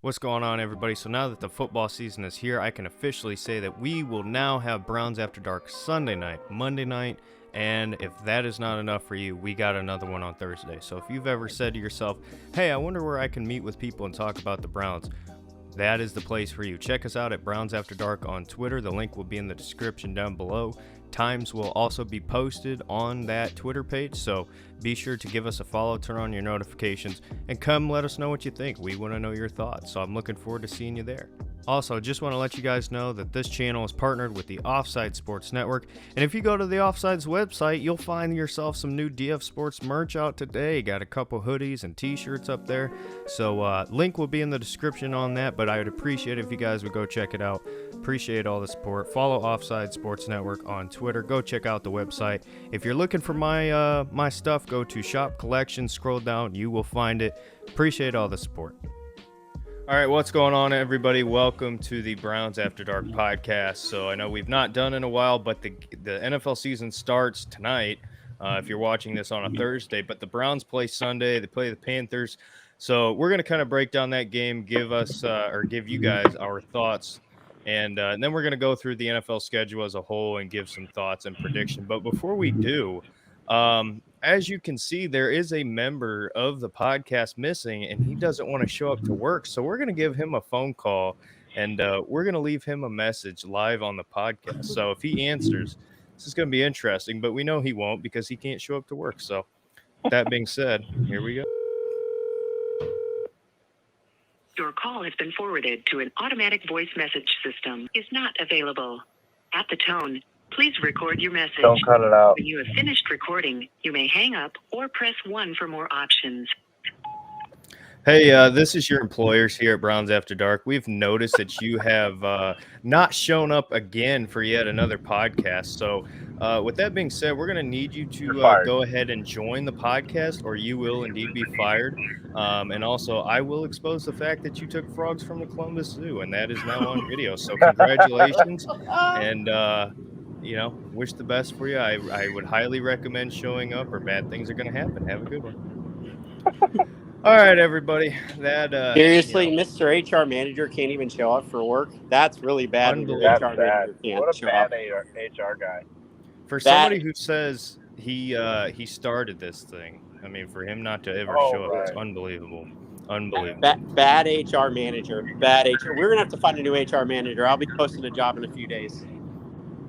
What's going on, everybody? So now that the football season is here, I can officially say that we will now have Browns After Dark Sunday night, Monday night, and if that is not enough for you, we got another one on Thursday. So if you've ever said to yourself, hey, I wonder where I can meet with people and talk about the Browns, that is the place for you. Check us out at Browns After Dark on Twitter. The link will be in the description down below. Times will also be posted on that Twitter page, so be sure to give us a follow, turn on your notifications, and come let us know what you think. We want to know your thoughts, so I'm looking forward to seeing you there. Also, just want to let you guys know that this channel is partnered with the Offside Sports Network, and if you go to the Offside's website, you'll find yourself some new DF Sports merch out today. Got a couple hoodies and t-shirts up there, so link will be in the description on that, but I would appreciate it if you guys would go check it out. Appreciate all the support. Follow Offside Sports Network on Twitter. Go check out the website. If you're looking for my stuff, go to Shop Collection. Scroll down, you will find it. Appreciate all the support. All right, what's going on, everybody? Welcome to the Browns After Dark podcast. So I know we've not done in a while, but the NFL season starts tonight. If you're watching this on a Thursday, but the Browns play Sunday. They play the Panthers. So we're going to kind of break down that game, give you guys our thoughts. And then we're going to go through the NFL schedule as a whole and give some thoughts and prediction. But before we do, as you can see, there is a member of the podcast missing, and he doesn't want to show up to work. So we're going to give him a phone call, and we're going to leave him a message live on the podcast. So if he answers, this is going to be interesting, but we know he won't because he can't show up to work. So that being said, here we go. Your call has been forwarded to an automatic voice message system. Is not available. At the tone, please record your message. Don't cut it out. When you have finished recording, you may hang up or press 1 for more options. Hey, this is your employers here at Browns After Dark. We've noticed that you have not shown up again for yet another podcast. So with that being said, we're going to need you to go ahead and join the podcast, or you will indeed be fired. And also, I will expose the fact that you took frogs from the Columbus Zoo, and that is now on video. So congratulations, and wish the best for you. I would highly recommend showing up, or bad things are going to happen. Have a good one. All right, everybody. Seriously, Mr. HR manager can't even show up for work. That's really bad. That's HR bad. manager can't What a show bad up. HR guy. For somebody who says he started this thing, I mean, for him not to ever show up, it's unbelievable. Unbelievable. Bad HR manager. Bad HR. We're gonna have to find a new HR manager. I'll be posting a job in a few days.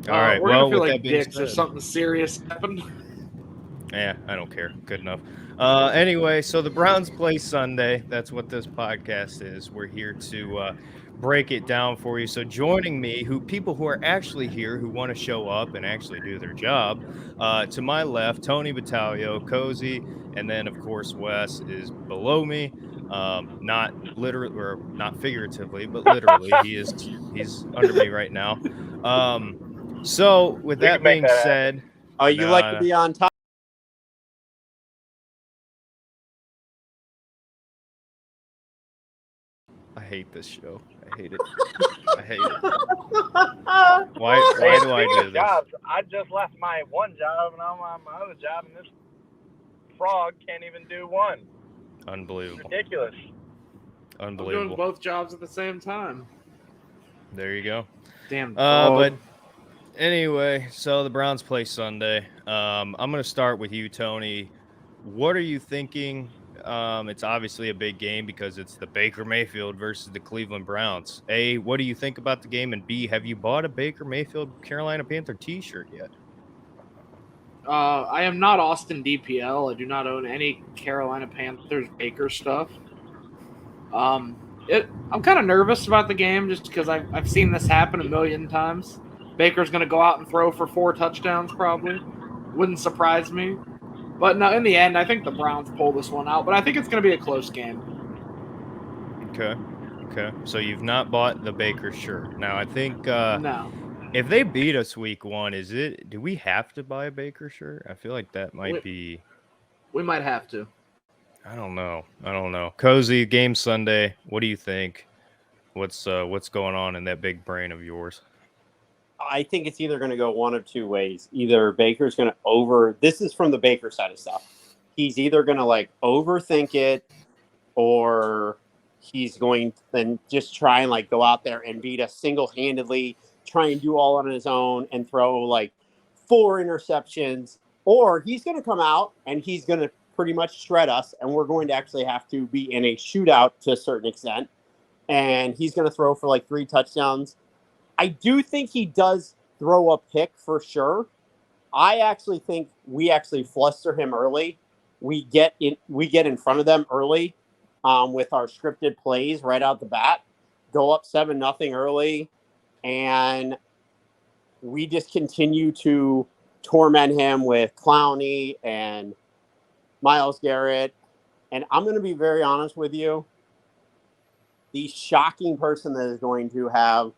All right. We're well, gonna feel with like that being dicks if said, something serious happened. yeah, I don't care. Good enough. Anyway, so the Browns play Sunday. That's what this podcast is. We're here to break it down for you. So joining me, people who are actually here, who want to show up and actually do their job, to my left, Tony Battaglio, Cozy, and then, of course, Wes is below me. Not literally, or not figuratively, but literally. He's under me right now. So with that being said, oh, you like to be on top. I hate this show. I hate it. I hate it. Why do I do this? Jobs, I just left my one job and I'm on my other job, and this frog can't even do one. Unbelievable. It's ridiculous. Unbelievable. I'm doing both jobs at the same time. There you go. Damn. But anyway, so the Browns play Sunday. I'm going to start with you, Tony. What are you thinking? It's obviously a big game because it's the Baker Mayfield versus the Cleveland Browns. A, what do you think about the game? And B, have you bought a Baker Mayfield Carolina Panther t-shirt yet? I am not Austin DPL. I do not own any Carolina Panthers Baker stuff. I'm kind of nervous about the game just because I've seen this happen a million times. Baker's going to go out and throw for 4 touchdowns probably. Wouldn't surprise me. But no, in the end, I think the Browns pull this one out. But I think it's going to be a close game. Okay. So you've not bought the Baker shirt. Now, I think no. If they beat us week 1, do we have to buy a Baker shirt? I feel like that might be. We might have to. I don't know. Cozy, game Sunday. What do you think? What's going on in that big brain of yours? I think it's either going to go one of two ways. Either Baker's going to this is from the Baker side of stuff. He's either going to overthink it, or he's going to just try and like go out there and beat us single-handedly, try and do all on his own and throw like 4 interceptions, or he's going to come out and he's going to pretty much shred us, and we're going to actually have to be in a shootout to a certain extent, and he's going to throw for like 3 touchdowns. I do think he does throw a pick for sure. I actually think we actually fluster him early. We get in front of them early with our scripted plays right out the bat, go up 7-0 early, and we just continue to torment him with Clowney and Myles Garrett. And I'm going to be very honest with you. The shocking person that is going to have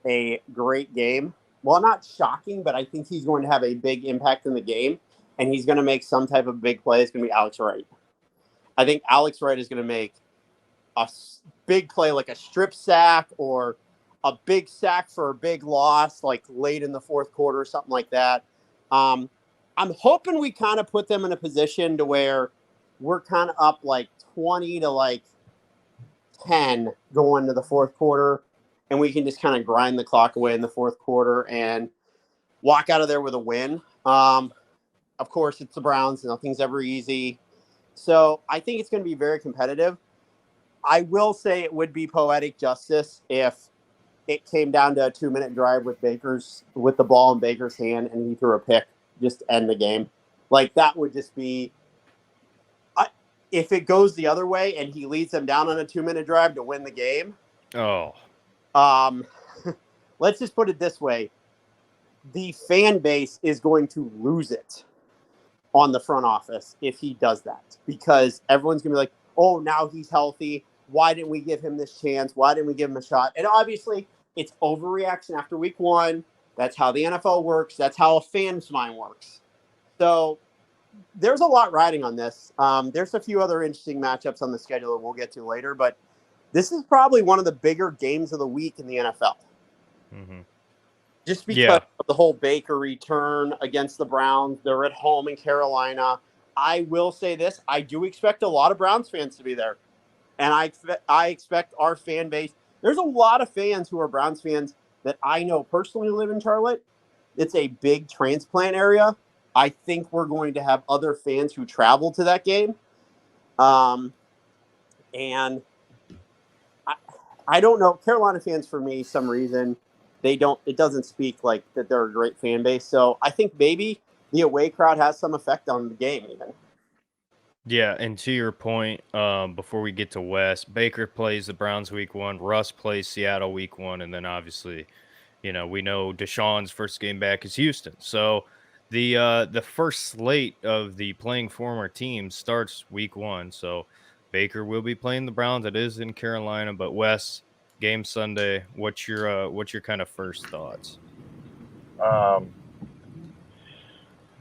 a great game, well, not shocking, but I think he's going to have a big impact in the game, and he's going to make some type of big play. It's going to be Alex Wright. I think Alex Wright is going to make a big play, like a strip sack or a big sack for a big loss, like late in the fourth quarter or something like that. I'm hoping we kind of put them in a position to where we're kind of up like 20 to like 10 going to the fourth quarter, and we can just kind of grind the clock away in the fourth quarter and walk out of there with a win. Of course, it's the Browns. Nothing's ever easy. So I think it's going to be very competitive. I will say it would be poetic justice if it came down to a 2-minute drive with the ball in Baker's hand and he threw a pick just to end the game. Like, that would just be if it goes the other way and he leads them down on a 2-minute drive to win the game. Oh. Let's just put it this way. The fan base is going to lose it on the front office if he does that, because everyone's going to be like, oh, now he's healthy. Why didn't we give him this chance? Why didn't we give him a shot? And obviously, it's overreaction after week 1. That's how the NFL works. That's how a fan's mind works. So there's a lot riding on this. There's a few other interesting matchups on the schedule that we'll get to later, but this is probably one of the bigger games of the week in the NFL. Mm-hmm. Just because of the whole Baker return against the Browns. They're at home in Carolina. I will say this. I do expect a lot of Browns fans to be there. And I expect our fan base. There's a lot of fans who are Browns fans that I know personally live in Charlotte. It's a big transplant area. I think we're going to have other fans who travel to that game. And I don't know. Carolina fans, for me, some reason, it doesn't speak like that they're a great fan base. So I think maybe the away crowd has some effect on the game even. Yeah, and to your point, before we get to West, Baker plays the Browns week 1, Russ plays Seattle week 1, and then obviously, we know Deshaun's first game back is Houston. So the first slate of the playing former teams starts week 1. So Baker will be playing the Browns. It is in Carolina, but Wes, game Sunday. What's your kind of first thoughts?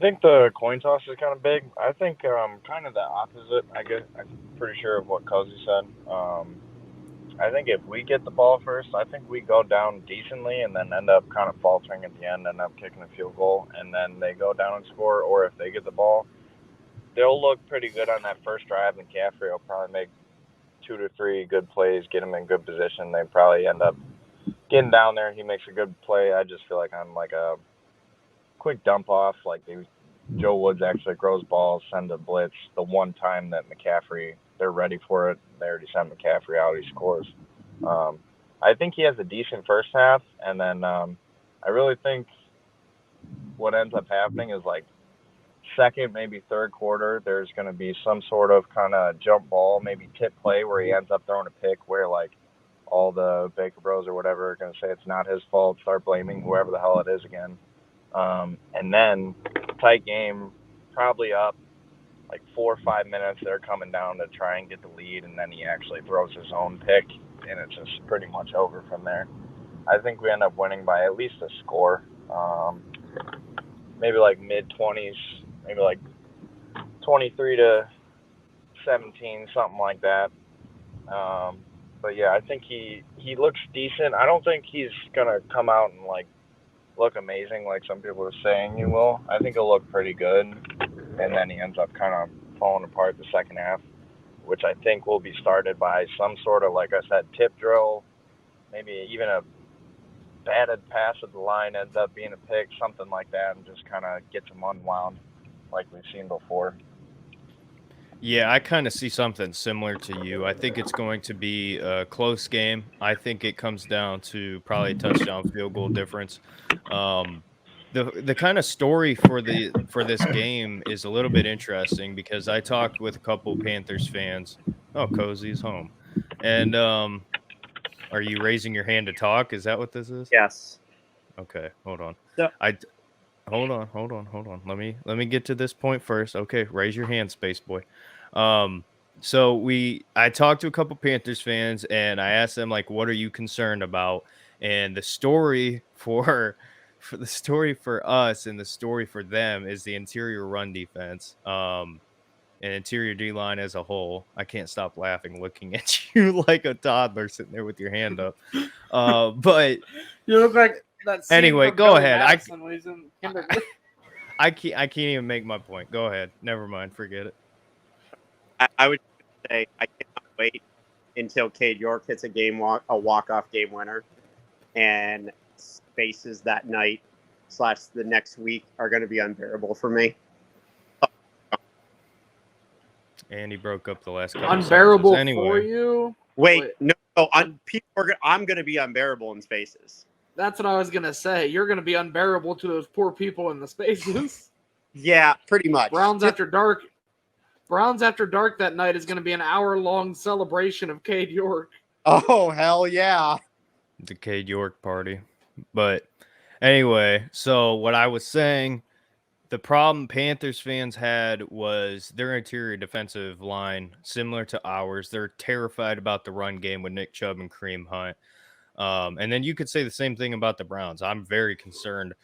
I think the coin toss is kind of big. I think kind of the opposite. I guess I'm pretty sure of what Cozy said. I think if we get the ball first, I think we go down decently and then end up kind of faltering at the end, end up kicking a field goal, and then they go down and score. Or if they get the ball, they'll look pretty good on that first drive, and McCaffrey will probably make 2 to 3 good plays, get him in good position. They probably end up getting down there. He makes a good play. I just feel like I'm like a quick dump off, like Joe Woods actually throws balls, send a blitz. The one time that McCaffrey, they're ready for it, they already sent McCaffrey out, he scores. I think he has a decent first half, and then I really think what ends up happening is like second, maybe third quarter, there's going to be some sort of kind of jump ball, maybe tip play where he ends up throwing a pick where like all the Baker Bros or whatever are going to say it's not his fault, start blaming whoever the hell it is again. And then tight game, probably up like 4 or 5 minutes. They're coming down to try and get the lead, and then he actually throws his own pick, and it's just pretty much over from there. I think we end up winning by at least a score, maybe like mid-20s, maybe like 23-17, something like that. But yeah, I think he looks decent. I don't think he's gonna come out and like look amazing like some people are saying he will. I think he'll look pretty good, and then he ends up kind of falling apart the second half. which I think will be started by some sort of, like I said, tip drill, maybe even a batted pass at the line ends up being a pick, something like that, and just kind of gets them unwound like we've seen before. Yeah, I kind of see something similar to you. I think it's going to be a close game. I think it comes down to probably a touchdown field goal difference. The kind of story for this game is a little bit interesting because I talked with a couple Panthers fans. Oh, Cozy's home. And are you raising your hand to talk? Is that what this is? Yes. Okay, hold on. So, Hold on. Let me get to this point first. Okay, raise your hand, space boy. So I talked to a couple Panthers fans and I asked them like, what are you concerned about? And the story for the story for us and the story for them is the interior run defense. And interior D line as a whole. I can't stop laughing looking at you like a toddler sitting there with your hand up. But you look like that scene anyway, from go Billy ahead. Madison when he's in kindergarten. I can't even make my point. Go ahead. Never mind. Forget it. I would say I cannot wait until Cade York hits a walk-off game winner, and spaces that night / the next week are going to be unbearable for me. And he broke up the last couple Unbearable sentences. Anyway. for you? Wait. No, I'm going to be unbearable in spaces. That's what I was going to say. You're going to be unbearable to those poor people in the spaces. Yeah, pretty much. Browns After Dark that night is going to be an hour-long celebration of Cade York. Oh, hell yeah. The Cade York party. But anyway, so what I was saying, the problem Panthers fans had was their interior defensive line, similar to ours. They're terrified about the run game with Nick Chubb and Kareem Hunt. And then you could say the same thing about the Browns. I'm very concerned,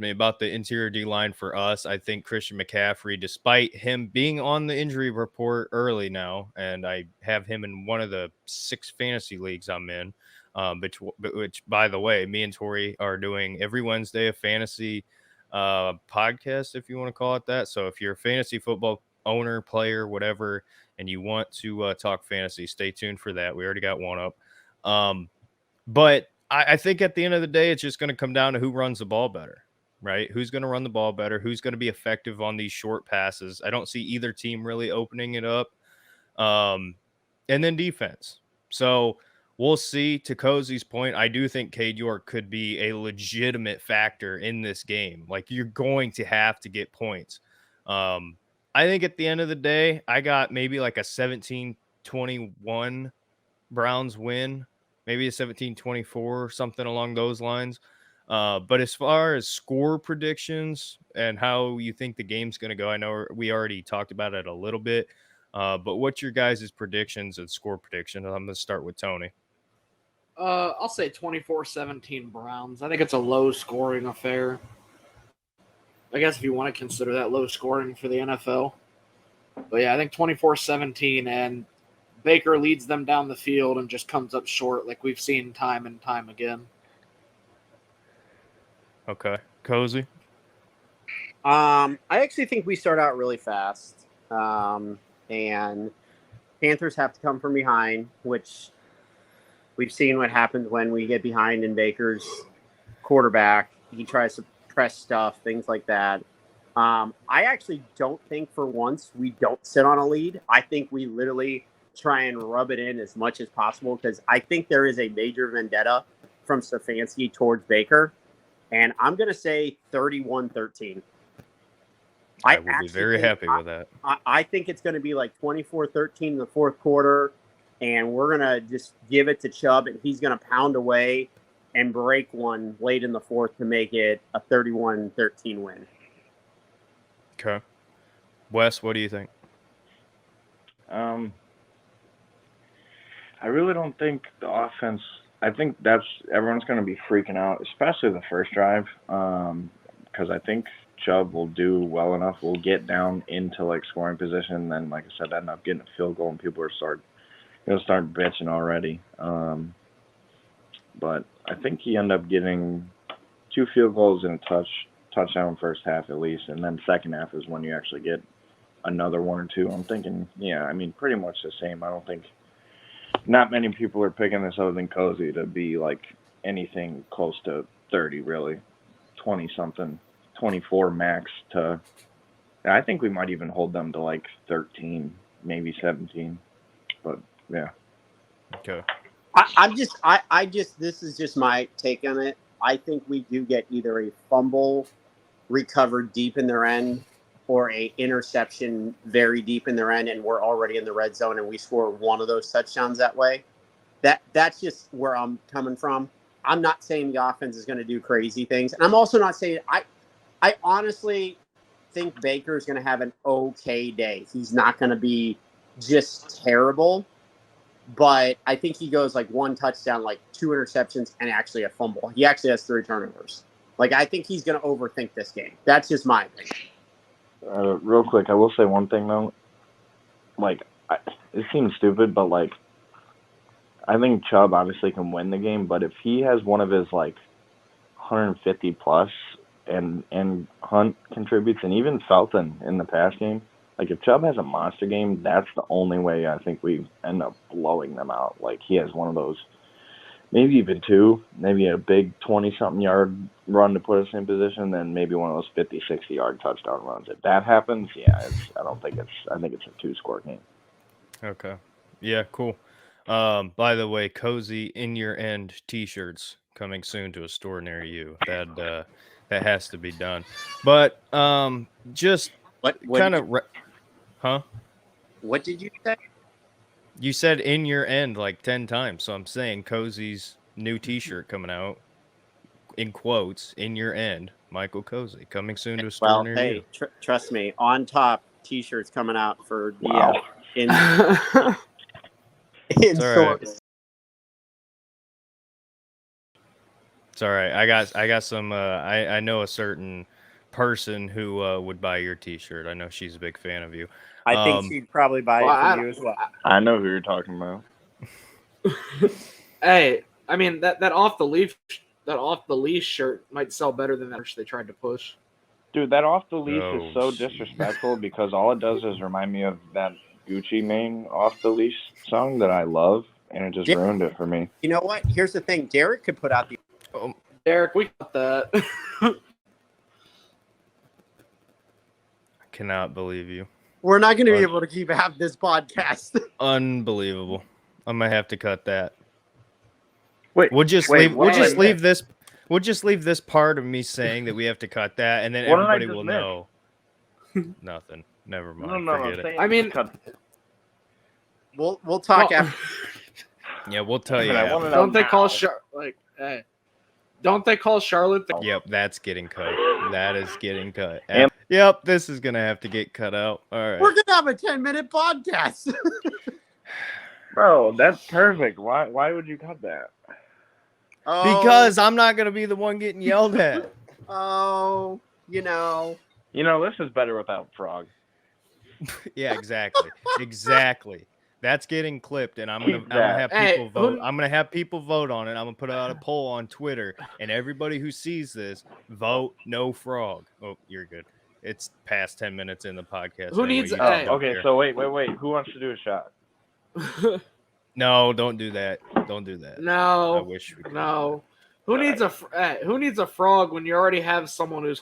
about the interior D line for us. I think Christian McCaffrey, despite him being on the injury report early now, and I have him in one of the 6 fantasy leagues I'm in, which by the way, me and Tori are doing every Wednesday a fantasy podcast, if you want to call it that. So if you're a fantasy football owner, player, whatever, and you want to talk fantasy, stay tuned for that. We already got one up. But I think at the end of the day, it's just going to come down to who runs the ball better, right? Who's going to run the ball better? Who's going to be effective on these short passes? I don't see either team really opening it up. And then defense. So we'll see. To Cozy's point, I do think Cade York could be a legitimate factor in this game. Like, you're going to have to get points. I think at the end of the day, I got maybe like a 17-21 Browns win. Maybe a 17-24 or something along those lines. But as far as score predictions and how you think the game's going to go, I know we already talked about it a little bit. But what's your guys' predictions and score predictions? I'm going to start with Tony. I'll say 24-17 Browns. I think it's a low-scoring affair. I guess if you want to consider that low scoring for the NFL. But yeah, I think 24-17, and Baker leads them down the field and just comes up short like we've seen time and time again. Okay. Cozy? I actually think we start out really fast. And Panthers have to come from behind, which we've seen what happens when we get behind in Baker's quarterback. He tries to press stuff, things like that. I actually don't think for once we don't sit on a lead. I think we literally try and rub it in as much as possible because I think there is a major vendetta from Stefanski towards Baker. And I'm going to say 31-13. I would be very happy with that. I think it's going to be like 24-13 in the fourth quarter, and we're going to just give it to Chubb, and he's going to pound away and break one late in the fourth to make it a 31-13 win. Okay. Wes, what do you think? I really don't think the offense – I think everyone's going to be freaking out, especially the first drive, because I think Chubb will do well enough. We'll get down into, like, scoring position, and then, like I said, end up getting a field goal, and people are start bitching already. But I think he ended up getting 2 field goals and a touchdown first half at least, and then second half is when you actually get another 1 or 2. I'm thinking, yeah, I mean, pretty much the same. I don't think not many people are picking this other than Cozy to be like anything close to 30, really. 20-something, 24 max to. I think we might even hold them to like 13, maybe 17. But yeah. Okay. I just this is just my take on it. I think we do get either a fumble recovered deep in their end or a interception very deep in their end, and we're already in the red zone and we score one of those touchdowns that way. That's just where I'm coming from. I'm not saying the offense is going to do crazy things, and I'm also not saying I honestly think Baker's going to have an okay day. He's not going to be just terrible. But I think he goes like 1 touchdown, like 2 interceptions, and actually a fumble. He actually has 3 turnovers. Like, I think he's going to overthink this game. That's just my opinion. Real quick, I will say one thing, though. Like, it seems stupid, but, like, I think Chubb obviously can win the game, but if he has one of his, like, 150-plus and Hunt contributes, and even Felton in the pass game, like, if Chubb has a monster game, that's the only way I think we end up blowing them out. Like, he has one of those, maybe even 2, maybe a big 20-something yard run to put us in position, then maybe one of those 50, 60-yard touchdown runs. If that happens, yeah, I think it's a 2-score game. Okay. Yeah, cool. By the way, Cozy in your end T-shirts coming soon to a store near you. That has to be done. But just what kind of. Huh? What did you say? You said in your end like 10 times, so I'm saying Cozy's new T-shirt coming out, in quotes, in your end, Michael Cozy, coming soon to a store near you. Trust me, on top T-shirts coming out for the Wow. in It's all right. stores. It's all right. I got some. I know a certain person who would buy your T-shirt. I know she's a big fan of you. I think she'd probably buy it for you as well. I know who you're talking about. Hey, I mean that off the leash shirt might sell better than that which they tried to push. Dude, that off the leash is so disrespectful because all it does is remind me of that Gucci Mane off the leash song that I love, and it just ruined it for me. You know what? Here's the thing. Derek could put out the. Derek, we got that. I cannot believe you. We're not going to be able to keep half this podcast. Unbelievable. I'm gonna have to cut that. Wait, We'll just leave this part of me saying that we have to cut that, and then What did I everybody just will miss? know. Nothing. Never mind. No, Forget it. I mean, We'll talk after. Yeah, we'll tell you. But I after. wanna know don't they now. call Don't they call Charlotte? Yep, that's getting cut. That is getting cut. And- Yep, this is gonna have to get cut out. All right. We're going to have a 10-minute podcast. Bro, that's perfect. Why would you cut that? Because I'm not gonna be the one getting yelled at. You know. This is better without Frog. Yeah, exactly. That's getting clipped, and I'm gonna have people Hey, vote. I'm gonna have people vote on it. I'm gonna put out a poll on Twitter, and everybody who sees this, vote no Frog. Oh, you're good. It's past 10 minutes in the podcast. Who anyway, needs- you hey. don't Okay, care. so wait. Who wants to do a shot? No, don't do that. Don't do that. I No, wish we could. no. Who needs a frog when you already have someone who's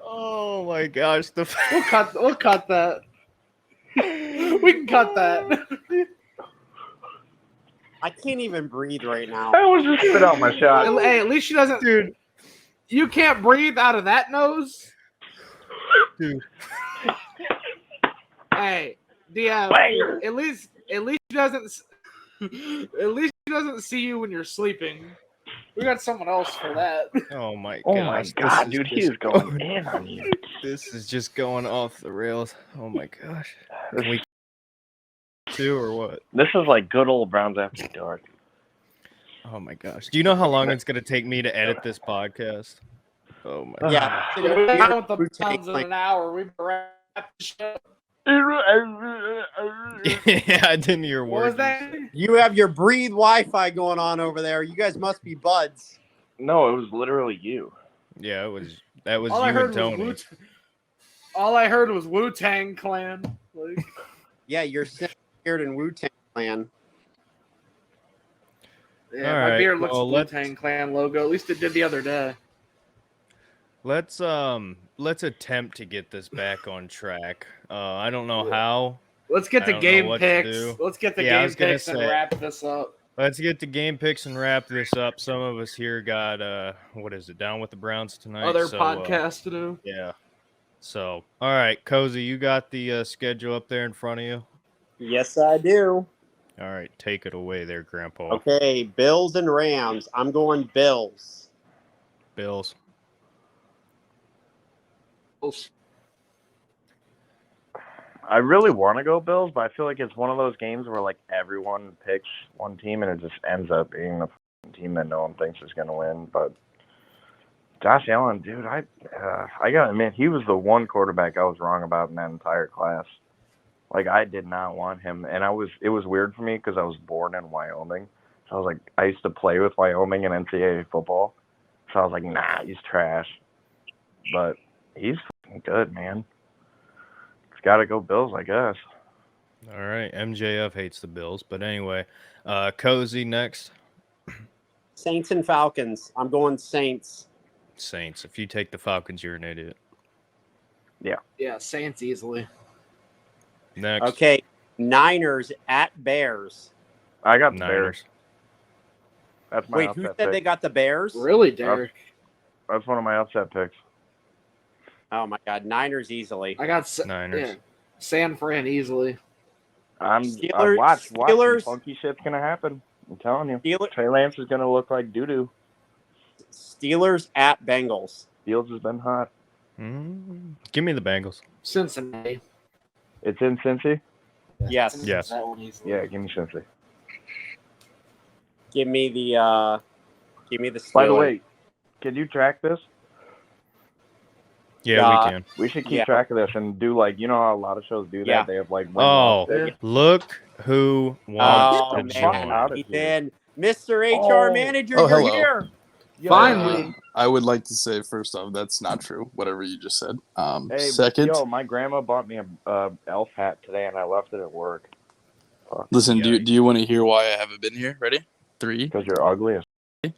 Oh my gosh, We'll cut that. We can cut that. I can't even breathe right now. I was just spit out my shot. Hey, at least she doesn't. Dude. You can't breathe out of that nose. Dude. Hey, DM. At least she doesn't. At least she doesn't see you when you're sleeping. We got someone else for that. Oh my Oh my gosh. god, this dude, is he just is going in on you. This is just going off the rails. Oh my gosh. Can we two or what? This is like good old Browns after dark. Oh my gosh. Do you know how long it's gonna take me to edit this podcast? Oh my Yeah. We're done with the pounds in an hour. We wrap the show. Yeah, I didn't hear What was words. that? You have your breathe Wi-Fi going on over there. You guys must be buds. No, it was literally you. Yeah, that was All you I heard and Tony. was all I heard was Wu-Tang Clan. Like, Yeah, you're scared in Wu-Tang Clan. yeah, All my right, beard looks well, Wu-Tang Clan logo. At least it did the other day. Let's attempt to get this back on track. I don't know how. Let's get I the don't know game what to picks. do. Let's get the Yeah, I game was gonna picks and say. wrap this up. Let's get the game picks and wrap this up. Some of us here got what is it? Down with the Browns tonight. Other so, podcasts to do. Yeah. So, all right, Cozy, you got the schedule up there in front of you. Yes, I do. All right, take it away there, Grandpa. Okay, Bills and Rams. I'm going Bills. Bills. I really want to go Bills, but I feel like it's one of those games where like everyone picks one team and it just ends up being the team that no one thinks is going to win. But Josh Allen, dude, I gotta admit, he was the one quarterback I was wrong about in that entire class. Like, I did not want him, and it was weird for me because I was born in Wyoming. So I was like, I used to play with Wyoming in NCAA football. So I was like, nah, he's trash. But he's fucking good, man. It's got to go Bills, I guess. All right, MJF hates the Bills, but anyway, Cozy next. Saints and Falcons. I'm going Saints. Saints. If you take the Falcons, you're an idiot. Yeah, Saints easily. Next. Okay, Niners at Bears. I got the Bears. Niners. That's my Wait, who upset said pick. they got the Bears? Really, Derek? That's one of my upset picks. Oh my God, Niners easily. I got Niners. Yeah, San Fran easily. Steelers- Watch. Steelers- Funky shit's going to happen. I'm telling you. Steelers, Trey Lance is going to look like doo-doo. Steelers at Bengals. Fields has been hot. Give me the Bengals. Cincinnati. It's in Cincy? Yes. Yes. That one easily. Yeah, give me Cincy. Give me the Steelers. By the way, can you track this? Yeah, we can. We should keep Yeah. track of this and do like, you know how a lot of shows do that? Yeah. They have like Oh, Yeah. look who wants Oh to man, join. out of here. Ethan, Mr. HR Oh. manager, Oh, you're hello. here. Finally. I would like to say, first off, that's not true, whatever you just said. Hey, Second, my grandma bought me a elf hat today and I left it at work. listen, Yeah. do you want to hear why I haven't been here? Ready? 3. Because you're ugly as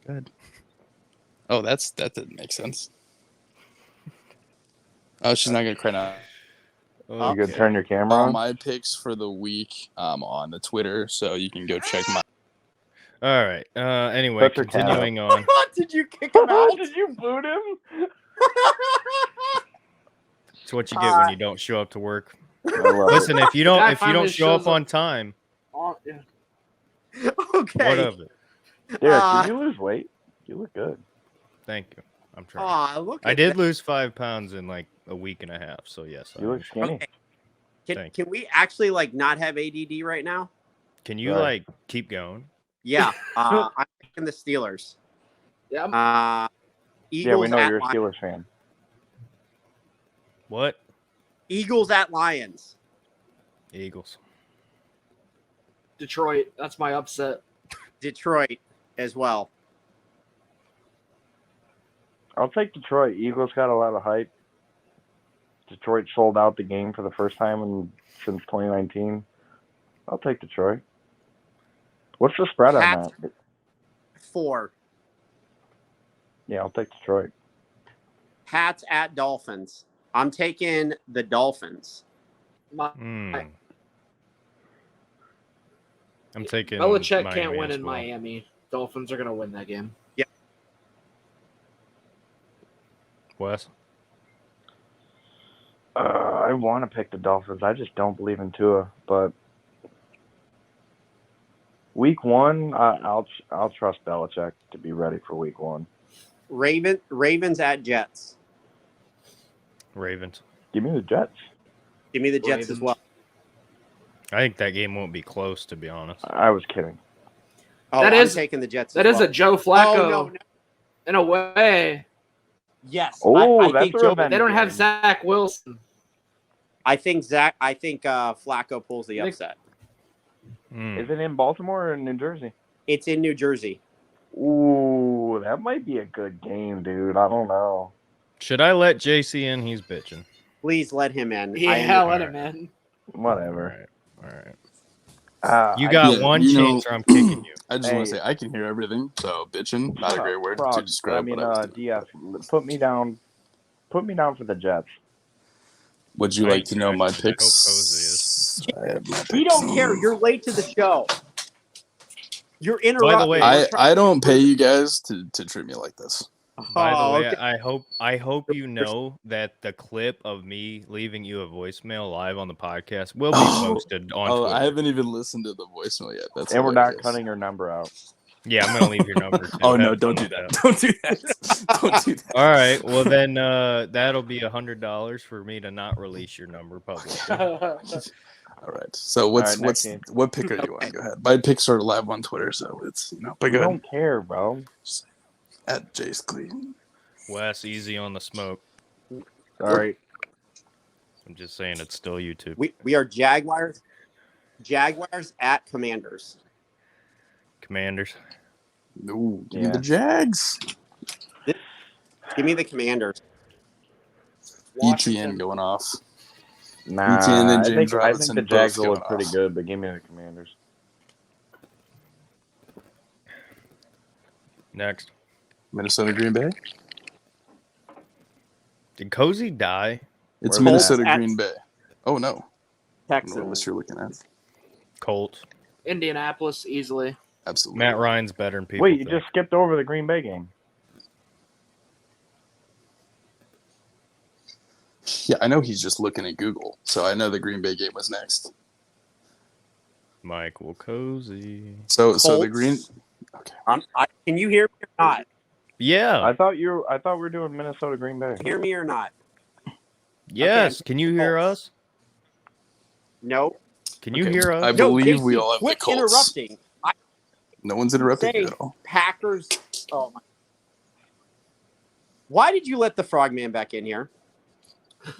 Good. Oh, that didn't make sense. Oh, she's not going to cry now. You could turn your camera All on. my picks for the week on the Twitter, so you can go check my. All right. Anyway, Shut your cat continuing on. Did you kick him out? Did you boot him? It's what you get when you don't show up to work. I love it. Listen, if you Guy don't finally show up shows on time, Oh, yeah. Okay. what of it? Derek, did you lose weight? You look good. Thank you. I'm trying. Aw, look I at did that. lose 5 pounds in like a week and a half. So yes. You look skinny. Okay. Thank Can we actually like not have ADD right now? Can you Right. like keep going? Yeah. I'm picking the Steelers. Yeah, I'm- Eagles Yeah, we know at you're a Lions. Steelers fan. What? Eagles at Lions. Eagles. Detroit. That's my upset. Detroit as well. I'll take Detroit. Eagles got a lot of hype. Detroit sold out the game for the first time since 2019. I'll take Detroit. What's the spread on Pats. that? 4. Yeah, I'll take Detroit. Pats at Dolphins. I'm taking the Dolphins. I'm taking. Belichick Miami can't win as in well. Miami. Dolphins are going to win that game. Wes. I want to pick the Dolphins. I just don't believe in Tua. But week 1, I'll trust Belichick to be ready for week 1. Ravens at Jets. Ravens. Give me the Jets. Give me the Jets Ravens. as well. I think that game won't be close, to be honest. I was kidding. Oh, That I'm is- taking the Jets. That as is well. a Joe Flacco Oh, no. in a way. Yes. Oh, I that's think a Joe. revenge They don't have game. Zach Wilson. I think Flacco pulls the upset. Is it in Baltimore or in New Jersey? It's in New Jersey. Ooh, that might be a good game, dude. I don't know. Should I let JC in? He's bitching. Please let him in. Yeah, let him in. Whatever. All right. You got one chance, or I'm kicking you. I just want to say I can hear everything. So bitching, not a great word to describe. DF, put me down. Put me down for the Jets. Would you like to know my picks? We don't care. You're late to the show. You're interrupting. By the way, I don't pay you guys to treat me like this. By the way, okay. I hope you know that the clip of me leaving you a voicemail live on the podcast will be posted on Twitter. I haven't even listened to the voicemail yet. And we're not cutting your number out. Yeah, I'm gonna leave your number too. Oh no, don't do that. Don't do that. Don't do that. All right, well then that'll be $100 for me to not release your number publicly. All right. So what pick are you on? Go ahead. My picks are live on Twitter, so it's but go ahead. I don't care, bro. At Jace Clean. Wes, easy on the smoke. Sorry. I'm just saying it's still YouTube. We are Jaguars. Jaguars at Commanders. Commanders. No, give me the Jags. Give me the Commanders. ETN going off. Nah, ETN and James I Robinson think the Jags will both look going pretty off. good, but give me the Commanders. Next. Minnesota Green Bay. Did Cozy die? It's Where's Minnesota that? Green Bay. Oh no. I don't know what Texans. list you're looking at. Colts. Indianapolis easily. Absolutely. Matt Ryan's better than people Wait, you think. just skipped over the Green Bay game. Yeah, I know he's just looking at Google, so I know the Green Bay game was next. Michael Cozy. So the Colts. Green. Okay. Can you hear me or not? Yeah. I thought we were doing Minnesota Green Bay. Hear me or not? Yes. Okay. Can you hear us? No. Can you Okay. hear us? I believe JC, we all have the quit Colts. interrupting. No one's interrupting Say you at all. Packers. Oh my. Why did you let the Frogman back in here?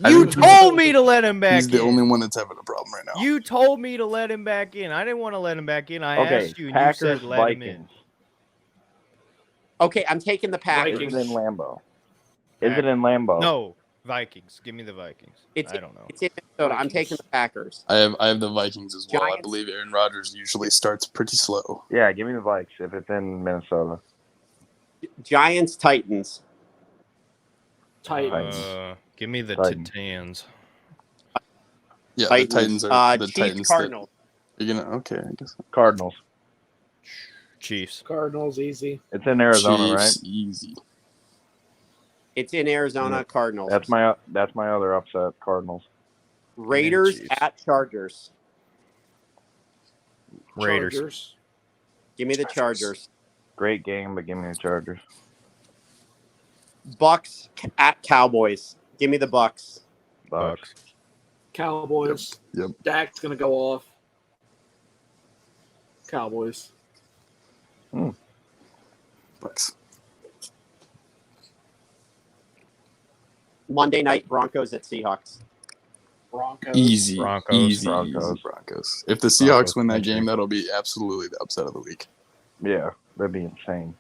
You told me to let him back He's the in. only one that's having a problem right now. You told me to let him back in. I didn't want to let him back in. I asked you, and Packers, you said let him in. Vikings. Okay, I'm taking the Packers. Is it in Lambeau? Is it in Lambeau? No, Vikings. Give me the Vikings. It's I don't know. It's in Minnesota. I'm taking the Packers. I have the Vikings as well. I Giants. believe Aaron Rodgers usually starts pretty slow. Yeah, give me the Vikes if it's in Minnesota. Giants, Titans. Titans. Give me the Titans. Titans. Yeah, Titans. the Titans are the Chiefs, Titans. Cardinals. You're gonna I guess. Cardinals. Chiefs. Cardinals easy. It's in Arizona, Chiefs, right? easy. It's in Arizona, Yeah. Cardinals. That's my other upset, Cardinals. Raiders Chiefs. at Chargers. Raiders. Chargers. Give me the Chargers. Great game, but give me the Chargers. Bucks at Cowboys. Give me the Bucks. Bucks. Cowboys. Yep. Dak's gonna go off. Cowboys. Bucks. Monday night Broncos at Seahawks. Broncos. Easy. Broncos. Easy. Broncos. Broncos. If the Seahawks Broncos, win that thank you. game, that'll be absolutely the upset of the week. Yeah, that'd be insane.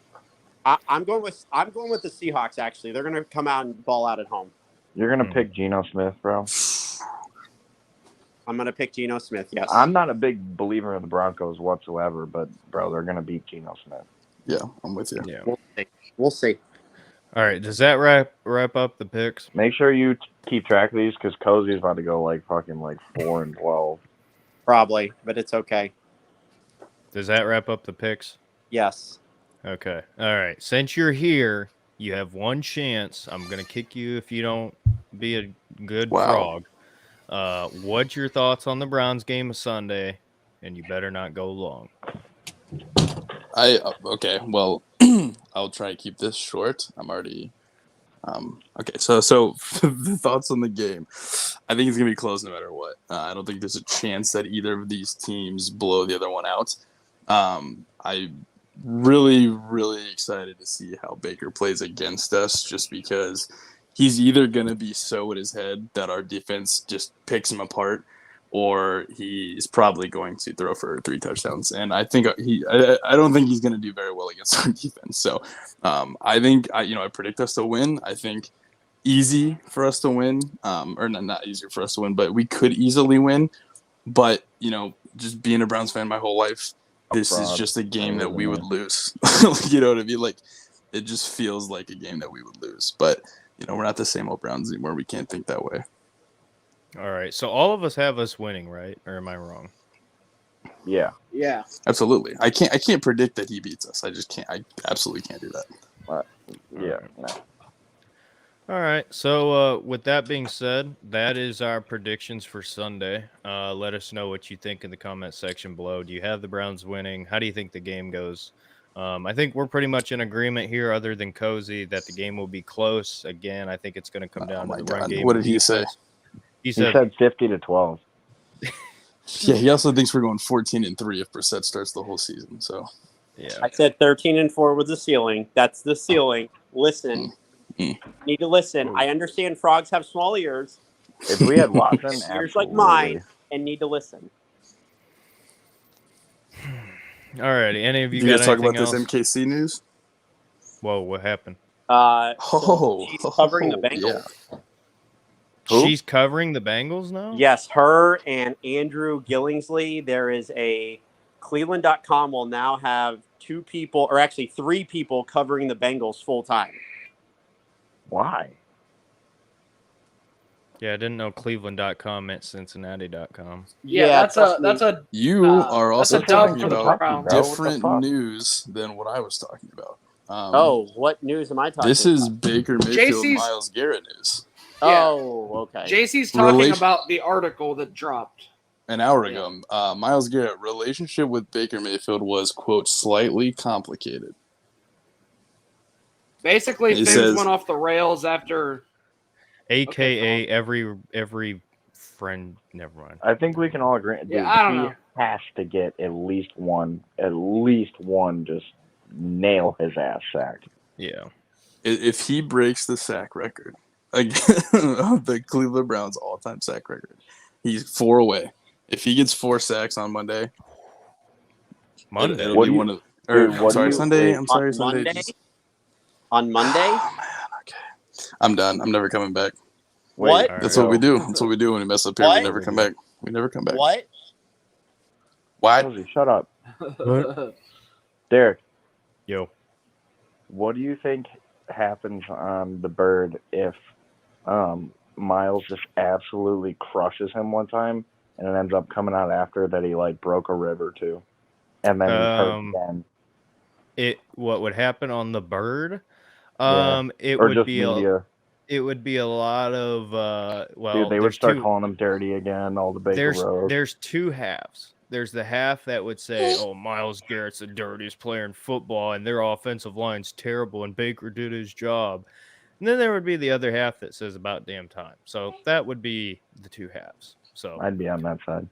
I'm going with the Seahawks. Actually, they're going to come out and ball out at home. You're gonna pick Geno Smith, bro. I'm going to pick Geno Smith. Yes. I'm not a big believer in the Broncos whatsoever, but bro, they're gonna beat Geno Smith. Yeah, I'm with you. Yeah. We'll see. All right. Does that wrap up the picks? Make sure you keep track of these because Cozy's about to go like 4-12. Probably, but it's okay. Does that wrap up the picks? Yes. Okay. All right. Since you're here, you have one chance. I'm gonna kick you if you don't be a good frog. What's your thoughts on the Browns game of Sunday? And you better not go long. Okay. Well, I'll try to keep this short. I'm already. Okay. So the thoughts on the game. I think it's gonna be close no matter what. I don't think there's a chance that either of these teams blow the other one out. I'm really, really excited to see how Baker plays against us, just because he's either going to be so in his head that our defense just picks him apart, or he's probably going to throw for 3 touchdowns. And I think I don't think he's going to do very well against our defense. So I think I predict us to win. I think easy for us to win, or not easier for us to win, but we could easily win. But just being a Browns fan my whole life, this is just a game that we would lose. You know what I mean? Like, it just feels like a game that we would lose. But we're not the same old Browns anymore. We can't think that way. All right. So all of us have us winning, right? Or am I wrong? Yeah. Yeah. Absolutely. I can't predict that he beats us. I just can't. I absolutely can't do that. Yeah. No. All right. So with that being said, that is our predictions for Sunday. Let us know what you think in the comment section below. Do you have the Browns winning? How do you think the game goes? I think we're pretty much in agreement here, other than Cozy, that the game will be close. Again, I think it's going to come down to the run game. What did he say? He said 50-12. Yeah, he also thinks we're going 14-3 if Brissett starts the whole season. So, yeah, I said 13-4 was the ceiling. That's the ceiling. Listen, need to listen. I understand frogs have small ears. If we had Watson, Ears like mine, and need to listen. All righty. Any of you do you got guys talk anything about else? this MKC news? Whoa, what happened? She's covering the Bengals. Yeah. She's covering the Bengals now? Yes, her and Andrew Gillingsley. There is a Cleveland.com will now have 2 people, or actually 3 people, covering the Bengals full time. Why? Yeah, I didn't know Cleveland.com meant Cincinnati.com. Yeah, that's a You are also that's a dub talking for the about Browns. different What the fuck? news than what I was talking about. What news am I talking This is about? Baker Mayfield, JC's Myles Garrett news. Yeah. Oh, okay. JC's talking about the article that dropped An hour ago, Myles Garrett relationship with Baker Mayfield was, quote, slightly complicated. Basically, He things says- went off the rails after. AKA every friend. Never mind. I think we can all agree. Dude, Yeah, I don't he know. has to get at least one, just nail his ass sacked. Yeah. If he breaks the sack record, again, the Cleveland Browns all-time sack record, he's 4 away. If he gets 4 sacks on Monday, Monday. it'll What be do you- one of. dude, what do Sorry, you- Sunday. wait, I'm sorry, on Sunday. Monday? On Monday? Oh, man, okay. I'm done. I'm never coming back. What? All That's right. what we do. That's what we do when we mess up here. What? We never come back. We never come back. What? Why? Cozy, shut up. Derek, Yo. what do you think happens on the bird if Miles just absolutely crushes him one time and it ends up coming out after that he broke a rib or two and then he's hurt again? What would happen on the bird? Yeah. It Or would just be media. it would be a lot of Dude, they would start calling him dirty again, all the Baker Road. there's 2 halves. There's the half that would say, "Oh, Myles Garrett's the dirtiest player in football, and their offensive line's terrible, and Baker did his job." And then there would be the other half that says, "About damn time." So that would be the 2 halves. So I'd be on that side.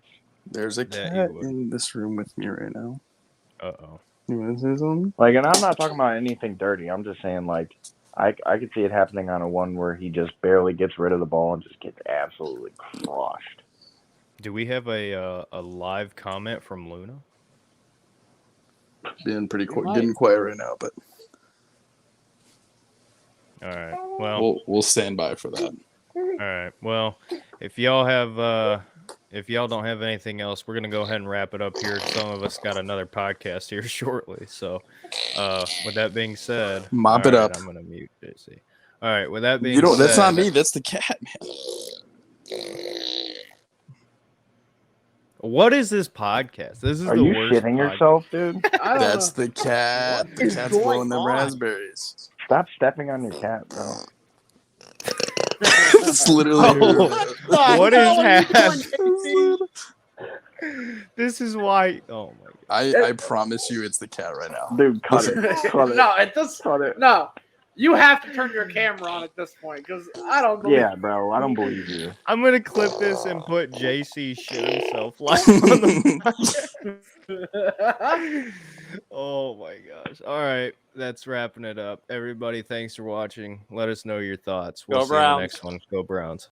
There's a That cat you would. in this room with me right now. uh-oh. You want to say something? And I'm not talking about anything dirty. I'm just saying, I could see it happening on a one where he just barely gets rid of the ball and just gets absolutely crushed. Do we have a live comment from Luna? Being pretty might. getting quiet right now, but All right. Well, we'll stand by for that. all right. Well, if y'all don't have anything else, we're gonna go ahead and wrap it up here. Some of us got another podcast here shortly. So, with that being said, Mop it all right, up. I'm gonna mute JC. All right. With that being You don't. said, That's not me. That's the cat, man. What is this podcast? This is Are the you worst shitting podcast. yourself, dude? I don't That's know. the cat. What The is cat's going blowing them on? raspberries. Stop stepping on your cat, bro. It's literally. Oh, what is What are you happening? doing, This is why. Oh my god. I promise you, it's the cat right now. Dude, cut it. Cut it. No, at this Cut it. no, you have to turn your camera on at this point because I don't believe. Yeah, bro. I don't believe you. I'm gonna clip this and put JC shit himself live on the podcast. Oh my gosh. All right. That's wrapping it up. Everybody, thanks for watching. Let us know your thoughts. We'll Go see you in the Browns. next one. Go Browns.